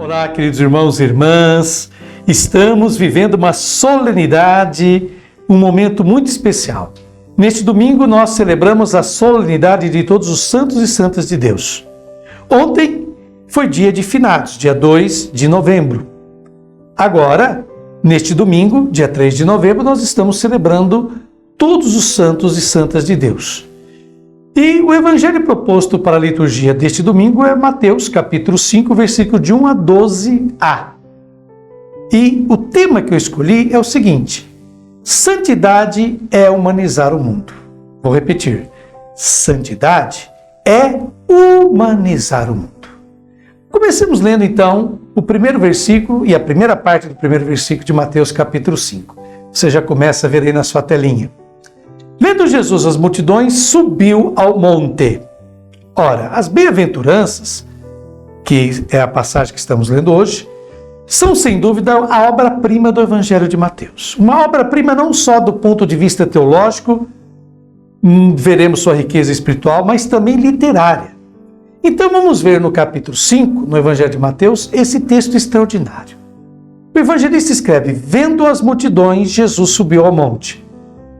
Olá, queridos irmãos e irmãs. Estamos vivendo uma solenidade, um momento muito especial. Neste domingo nós celebramos a solenidade de todos os santos e santas de Deus. Ontem foi dia de finados, dia 2 de novembro. Agora, neste domingo, dia 3 de novembro, nós estamos celebrando todos os santos e santas de Deus. E o evangelho proposto para a liturgia deste domingo é Mateus, capítulo 5, versículo de 1 a 12a. E o tema que eu escolhi é o seguinte: santidade é humanizar o mundo. Vou repetir: santidade é humanizar o mundo. Comecemos lendo então o primeiro versículo e a primeira parte do primeiro versículo de Mateus, capítulo 5. Você já começa a ver aí na sua telinha. Vendo Jesus as multidões, subiu ao monte. Ora, as bem-aventuranças, que é a passagem que estamos lendo hoje, são sem dúvida a obra-prima do Evangelho de Mateus. Uma obra-prima não só do ponto de vista teológico, veremos sua riqueza espiritual, mas também literária. Então vamos ver no capítulo 5, no Evangelho de Mateus, esse texto extraordinário. O evangelista escreve: vendo as multidões, Jesus subiu ao monte.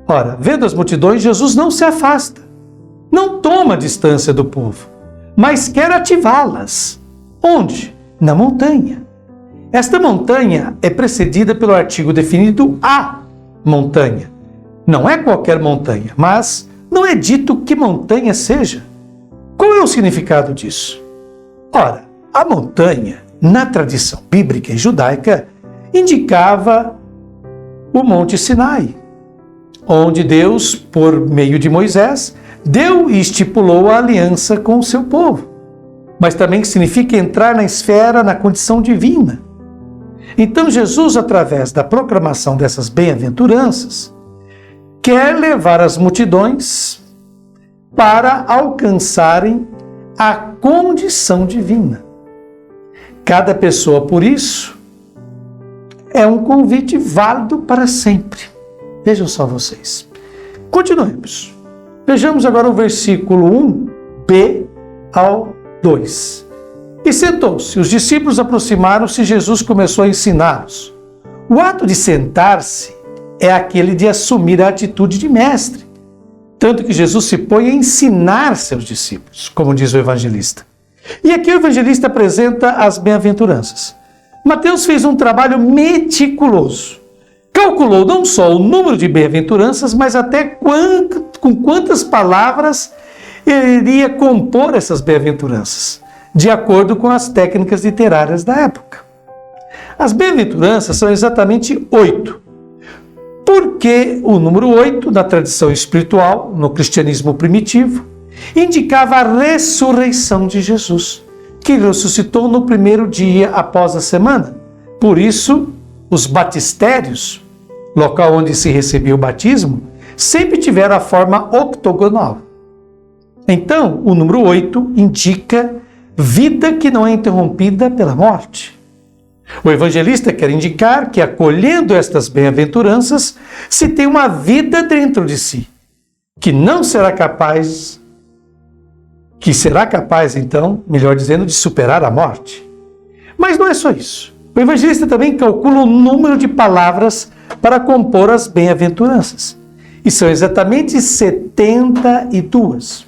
Ora, vendo as multidões, Jesus não se afasta, não toma distância do povo, mas quer ativá-las. Onde? Na montanha. Esta montanha é precedida pelo artigo definido a montanha. Não é qualquer montanha, mas não é dito que montanha seja. Qual é o significado disso? Ora, a montanha, na tradição bíblica e judaica, indicava o Monte Sinai, onde Deus, por meio de Moisés, deu e estipulou a aliança com o seu povo. Mas também significa entrar na esfera, na condição divina. Então Jesus, através da proclamação dessas bem-aventuranças, quer levar as multidões para alcançarem a condição divina. Cada pessoa, por isso, é um convite válido para sempre. Vejam só vocês. Continuemos. Vejamos agora o versículo 1b ao 2. E sentou-se. Os discípulos aproximaram-se e Jesus começou a ensiná-los. O ato de sentar-se é aquele de assumir a atitude de mestre. Tanto que Jesus se põe a ensinar seus discípulos, como diz o evangelista. E aqui o evangelista apresenta as bem-aventuranças. Mateus fez um trabalho meticuloso. Calculou não só o número de bem-aventuranças, mas até com quantas palavras ele iria compor essas bem-aventuranças, de acordo com as técnicas literárias da época. As bem-aventuranças são exatamente 8. Porque o número 8, na tradição espiritual, no cristianismo primitivo, indicava a ressurreição de Jesus, que ressuscitou no primeiro dia após a semana. Por isso, os batistérios, local onde se recebia o batismo, sempre tiveram a forma octogonal. Então, o número 8 indica vida que não é interrompida pela morte. O evangelista quer indicar que, acolhendo estas bem-aventuranças, se tem uma vida dentro de si, que será capaz, então, melhor dizendo, de superar a morte. Mas não é só isso. O evangelista também calcula o número de palavras para compor as bem-aventuranças. E são exatamente 72.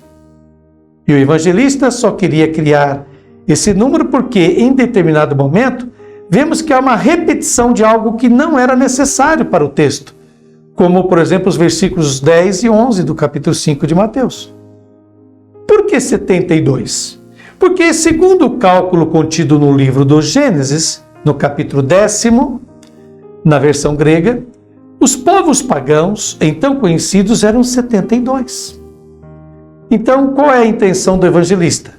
E o evangelista só queria criar esse número porque, em determinado momento, vemos que há uma repetição de algo que não era necessário para o texto, como, por exemplo, os versículos 10 e 11 do capítulo 5 de Mateus. Por que 72? Porque, segundo o cálculo contido no livro do Gênesis, no capítulo 10º, na versão grega, os povos pagãos, então conhecidos, eram 72. Então, qual é a intenção do evangelista?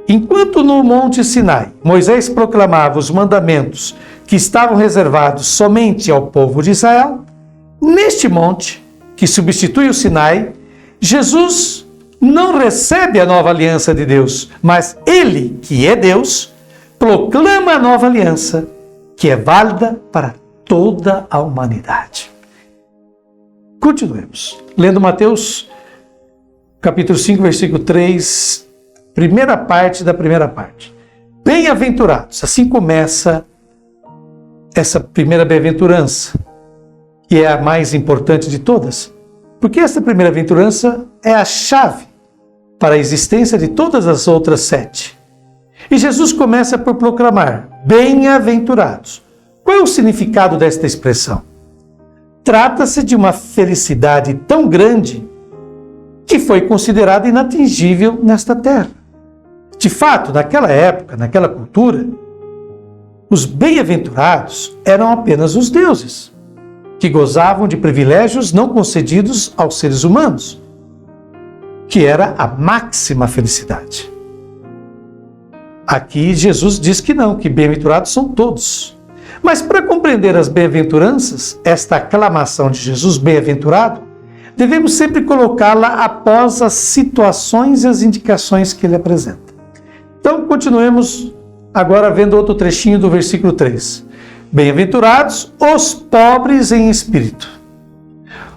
Enquanto no Monte Sinai, Moisés proclamava os mandamentos que estavam reservados somente ao povo de Israel, neste monte, que substitui o Sinai, Jesus não recebe a nova aliança de Deus, mas ele, que é Deus, proclama a nova aliança, que é válida para toda a humanidade. Continuemos. Lendo Mateus, capítulo 5, versículo 3, primeira parte da primeira parte. bem-aventurados. Assim começa essa primeira bem-aventurança, e é a mais importante de todas, porque essa primeira bem-aventurança é a chave para a existência de todas as outras 7. E Jesus começa por proclamar: bem-aventurados. Qual é o significado desta expressão? Trata-se de uma felicidade tão grande que foi considerada inatingível nesta terra. De fato, naquela época, naquela cultura, os bem-aventurados eram apenas os deuses, que gozavam de privilégios não concedidos aos seres humanos, que era a máxima felicidade. Aqui Jesus diz que não, que bem-aventurados são todos. Mas para compreender as bem-aventuranças, esta aclamação de Jesus bem-aventurado, devemos sempre colocá-la após as situações e as indicações que ele apresenta. Então, continuemos agora vendo outro trechinho do versículo 3. Bem-aventurados os pobres em espírito.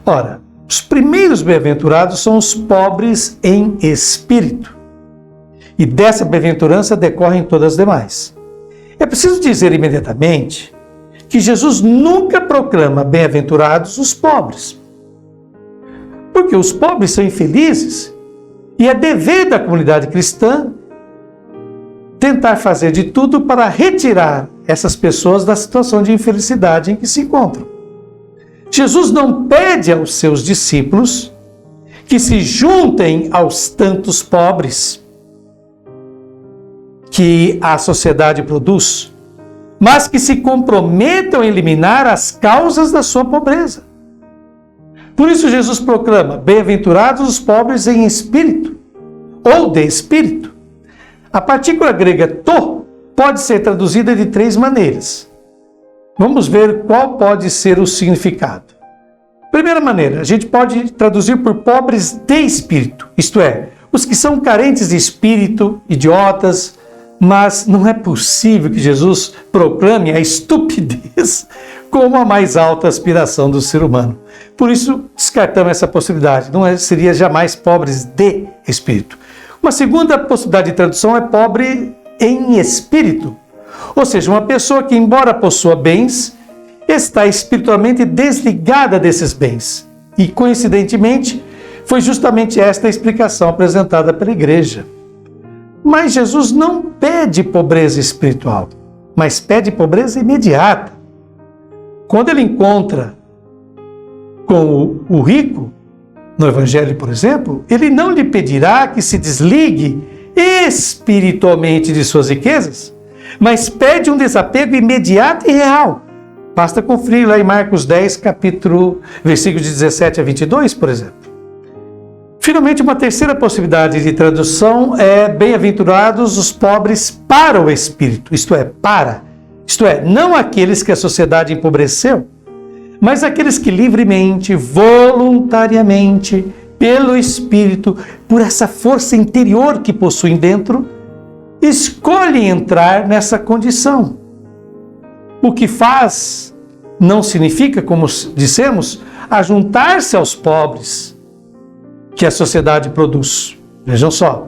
Ora, os primeiros bem-aventurados são os pobres em espírito. E dessa bem-aventurança decorrem todas as demais. É preciso dizer imediatamente que Jesus nunca proclama bem-aventurados os pobres. Porque os pobres são infelizes e é dever da comunidade cristã tentar fazer de tudo para retirar essas pessoas da situação de infelicidade em que se encontram. Jesus não pede aos seus discípulos que se juntem aos tantos pobres que a sociedade produz, mas que se comprometam a eliminar as causas da sua pobreza. Por isso Jesus proclama: bem-aventurados os pobres em espírito, ou de espírito. A partícula grega to pode ser traduzida de 3 maneiras. Vamos ver qual pode ser o significado. Primeira maneira, a gente pode traduzir por pobres de espírito, isto é, os que são carentes de espírito, idiotas, mas não é possível que Jesus proclame a estupidez como a mais alta aspiração do ser humano. Por isso, descartamos essa possibilidade. Seria jamais pobres de espírito. Uma segunda possibilidade de tradução é pobre em espírito. Ou seja, uma pessoa que, embora possua bens, está espiritualmente desligada desses bens. E, coincidentemente, foi justamente esta a explicação apresentada pela igreja. Mas Jesus não pede pobreza espiritual, mas pede pobreza imediata. Quando ele encontra com o rico, no Evangelho, por exemplo, ele não lhe pedirá que se desligue espiritualmente de suas riquezas, mas pede um desapego imediato e real. Basta conferir lá em Marcos 10, versículos de 17 a 22, por exemplo. Finalmente, uma terceira possibilidade de tradução é bem-aventurados os pobres para o espírito, isto é, não aqueles que a sociedade empobreceu, mas aqueles que livremente, voluntariamente, pelo Espírito, por essa força interior que possuem dentro, escolhem entrar nessa condição. O que faz não significa, como dissemos, ajuntar-se aos pobres que a sociedade produz. Vejam só.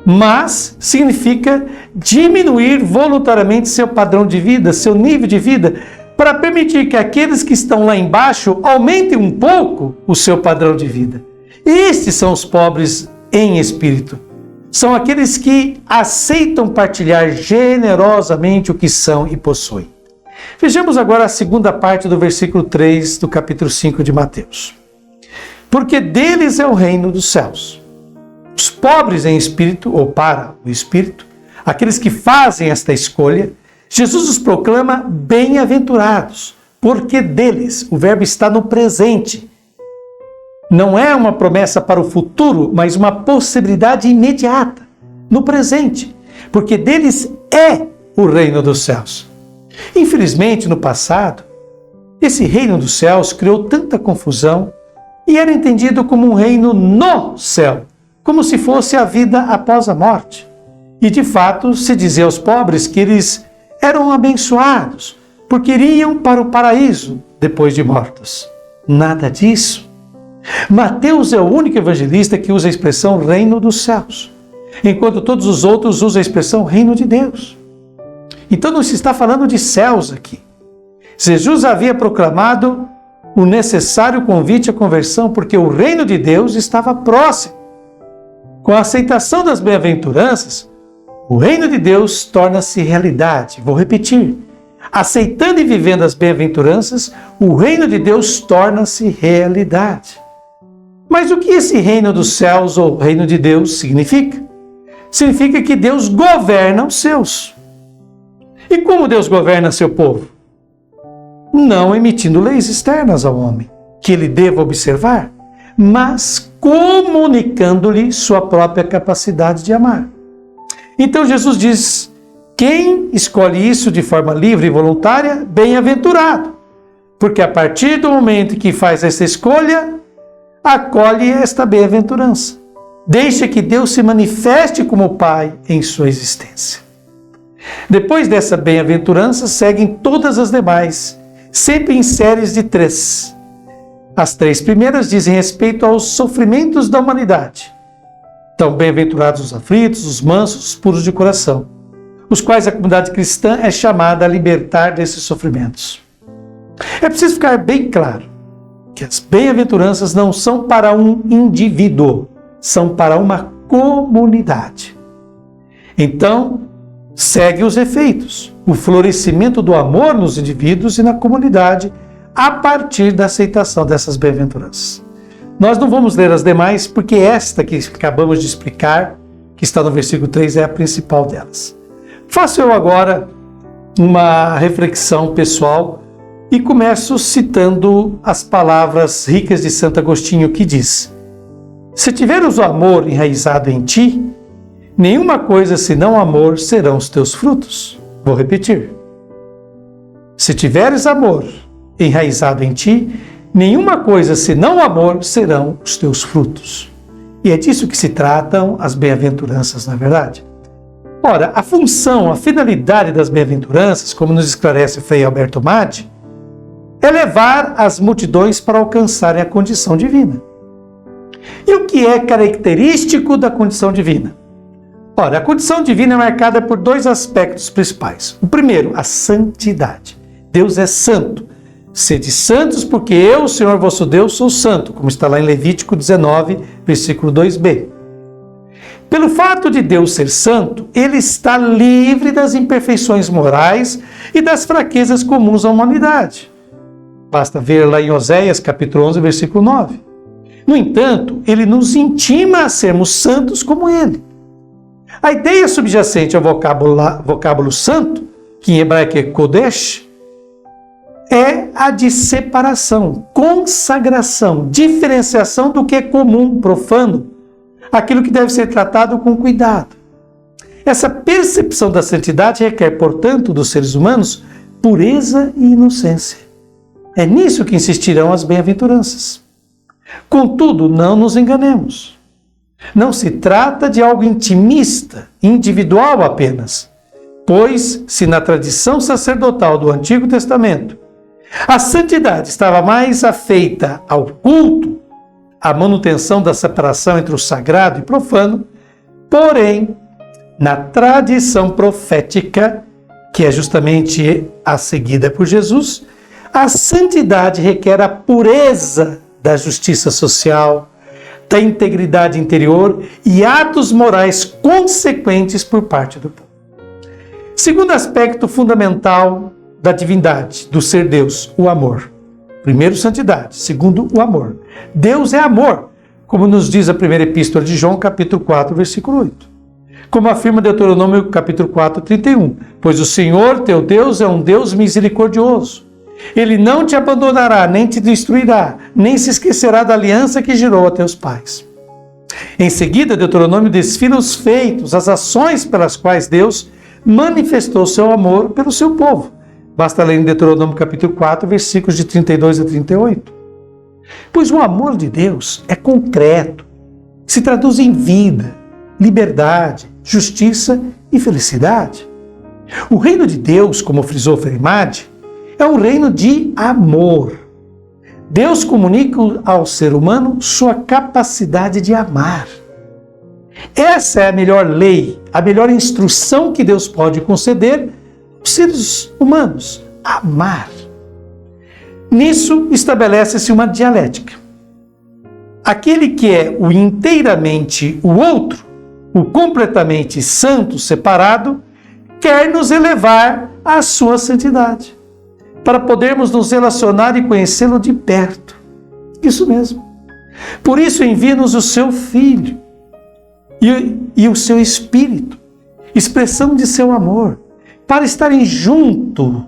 Mas significa diminuir voluntariamente seu padrão de vida, seu nível de vida, para permitir que aqueles que estão lá embaixo aumentem um pouco o seu padrão de vida. Estes são os pobres em espírito. São aqueles que aceitam partilhar generosamente o que são e possuem. Vejamos agora a segunda parte do versículo 3 do capítulo 5 de Mateus. Porque deles é o reino dos céus. Os pobres em espírito, ou para o espírito, aqueles que fazem esta escolha, Jesus os proclama bem-aventurados, porque deles, o verbo está no presente. Não é uma promessa para o futuro, mas uma possibilidade imediata, no presente, porque deles é o reino dos céus. Infelizmente, no passado, esse reino dos céus criou tanta confusão e era entendido como um reino no céu, como se fosse a vida após a morte. E, de fato, se dizia aos pobres que eles eram abençoados, porque iriam para o paraíso depois de mortos. Nada disso. Mateus é o único evangelista que usa a expressão reino dos céus, enquanto todos os outros usam a expressão reino de Deus. Então não se está falando de céus aqui. Jesus havia proclamado o necessário convite à conversão, porque o reino de Deus estava próximo. Com a aceitação das bem-aventuranças, o reino de Deus torna-se realidade. Vou repetir. Aceitando e vivendo as bem-aventuranças, o reino de Deus torna-se realidade. Mas o que esse reino dos céus ou reino de Deus significa? Significa que Deus governa os seus. E como Deus governa seu povo? Não emitindo leis externas ao homem, que ele deva observar, mas comunicando-lhe sua própria capacidade de amar. Então Jesus diz: quem escolhe isso de forma livre e voluntária, bem-aventurado, porque a partir do momento que faz essa escolha, acolhe esta bem-aventurança. Deixa que Deus se manifeste como Pai em sua existência. Depois dessa bem-aventurança, seguem todas as demais, sempre em séries de 3. As 3 primeiras dizem respeito aos sofrimentos da humanidade. Então, bem-aventurados os aflitos, os mansos, os puros de coração, os quais a comunidade cristã é chamada a libertar desses sofrimentos. É preciso ficar bem claro que as bem-aventuranças não são para um indivíduo, são para uma comunidade. Então, segue os efeitos, o florescimento do amor nos indivíduos e na comunidade a partir da aceitação dessas bem-aventuranças. Nós não vamos ler as demais, porque esta que acabamos de explicar, que está no versículo 3, é a principal delas. Faço eu agora uma reflexão pessoal e começo citando as palavras ricas de Santo Agostinho, que diz: se tiveres o amor enraizado em ti, nenhuma coisa senão amor serão os teus frutos. Vou repetir. Se tiveres amor enraizado em ti, nenhuma coisa senão amor serão os teus frutos. E é disso que se tratam as bem-aventuranças, na verdade. Ora, a função, a finalidade das bem-aventuranças, como nos esclarece o Frei Alberto Maggi, é levar as multidões para alcançarem a condição divina. E o que é característico da condição divina? Ora, a condição divina é marcada por 2 aspectos principais. O primeiro, a santidade. Deus é santo. Sede santos, porque eu, o Senhor vosso Deus, sou santo, como está lá em Levítico 19, versículo 2b. Pelo fato de Deus ser santo, ele está livre das imperfeições morais e das fraquezas comuns à humanidade. Basta ver lá em Oséias, capítulo 11, versículo 9. No entanto, ele nos intima a sermos santos como ele. A ideia subjacente ao vocábulo santo, que em hebraico é Kodesh, é a de separação, consagração, diferenciação do que é comum, profano, aquilo que deve ser tratado com cuidado. Essa percepção da santidade requer, portanto, dos seres humanos, pureza e inocência. É nisso que insistirão as bem-aventuranças. Contudo, não nos enganemos. Não se trata de algo intimista, individual apenas, pois, se na tradição sacerdotal do Antigo Testamento a santidade estava mais afeita ao culto, à manutenção da separação entre o sagrado e profano, porém, na tradição profética, que é justamente a seguida por Jesus, a santidade requer a pureza da justiça social, da integridade interior e atos morais consequentes por parte do povo. Segundo aspecto fundamental da divindade, do ser Deus, o amor. Primeiro, santidade. Segundo, o amor. Deus é amor, como nos diz a primeira epístola de João, capítulo 4, versículo 8. Como afirma Deuteronômio, capítulo 4, 31. Pois o Senhor, teu Deus, é um Deus misericordioso. Ele não te abandonará, nem te destruirá, nem se esquecerá da aliança que jurou a teus pais. Em seguida, Deuteronômio desfila os feitos, as ações pelas quais Deus manifestou seu amor pelo seu povo. Basta ler em Deuteronômio capítulo 4, versículos de 32 a 38. Pois o amor de Deus é concreto, se traduz em vida, liberdade, justiça e felicidade. O reino de Deus, como frisou Frei Maggi, é um reino de amor. Deus comunica ao ser humano sua capacidade de amar. Essa é a melhor lei, a melhor instrução que Deus pode conceder, os seres humanos, amar. Nisso estabelece-se uma dialética. Aquele que é o inteiramente o outro, o completamente santo, separado, quer nos elevar à sua santidade, para podermos nos relacionar e conhecê-lo de perto. Isso mesmo. Por isso envia-nos o seu Filho e o seu Espírito, expressão de seu amor, para estarem junto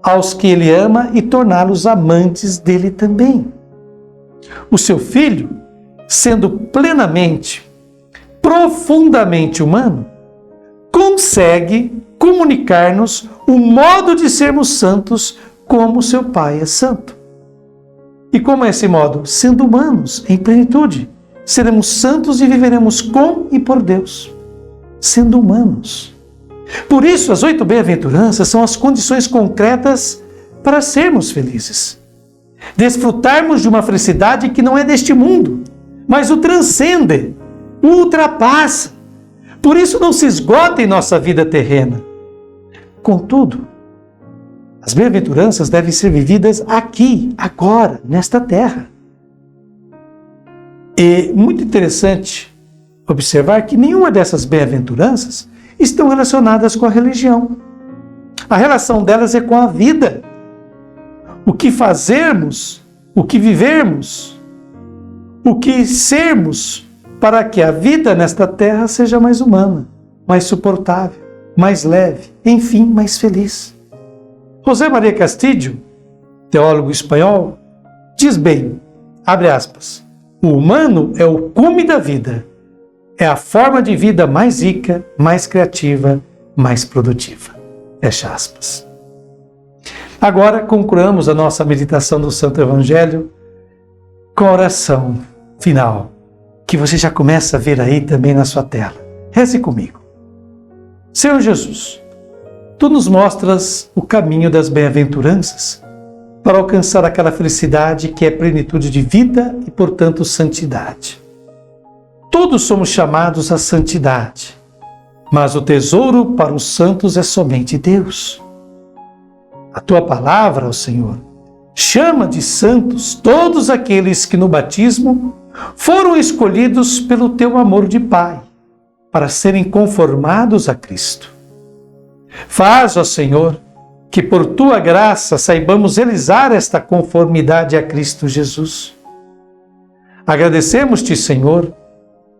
aos que Ele ama e torná-los amantes dele também. O seu Filho, sendo plenamente, profundamente humano, consegue comunicar-nos o modo de sermos santos como seu Pai é santo. E como é esse modo? Sendo humanos em plenitude, seremos santos e viveremos com e por Deus, sendo humanos. Por isso, as 8 bem-aventuranças são as condições concretas para sermos felizes. Desfrutarmos de uma felicidade que não é deste mundo, mas o transcende, o ultrapassa. Por isso não se esgota em nossa vida terrena. Contudo, as bem-aventuranças devem ser vividas aqui, agora, nesta terra. E muito interessante observar que nenhuma dessas bem-aventuranças estão relacionadas com a religião. A relação delas é com a vida. O que fazermos, o que vivermos, o que sermos para que a vida nesta terra seja mais humana, mais suportável, mais leve, enfim, mais feliz. José Maria Castillo, teólogo espanhol, diz bem, abre aspas, o humano é o cume da vida, é a forma de vida mais rica, mais criativa, mais produtiva. Fecha aspas. Agora concluamos a nossa meditação do Santo Evangelho com a oração final, que você já começa a ver aí também na sua tela. Reze comigo. Senhor Jesus, Tu nos mostras o caminho das bem-aventuranças para alcançar aquela felicidade que é plenitude de vida e, portanto, santidade. Todos somos chamados à santidade, mas o tesouro para os santos é somente Deus. A Tua palavra, ó Senhor, chama de santos todos aqueles que no batismo foram escolhidos pelo Teu amor de Pai, para serem conformados a Cristo. Faz, ó Senhor, que por Tua graça saibamos realizar esta conformidade a Cristo Jesus. Agradecemos-te, Senhor,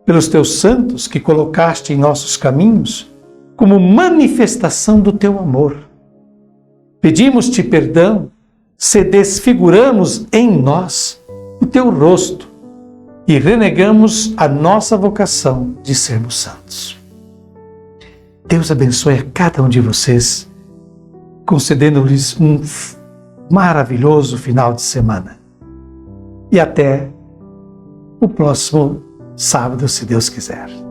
pelos Teus santos que colocaste em nossos caminhos como manifestação do Teu amor. Pedimos-te perdão se desfiguramos em nós o Teu rosto e renegamos a nossa vocação de sermos santos. Deus abençoe a cada um de vocês, concedendo-lhes um maravilhoso final de semana. E até o próximo sábado, se Deus quiser.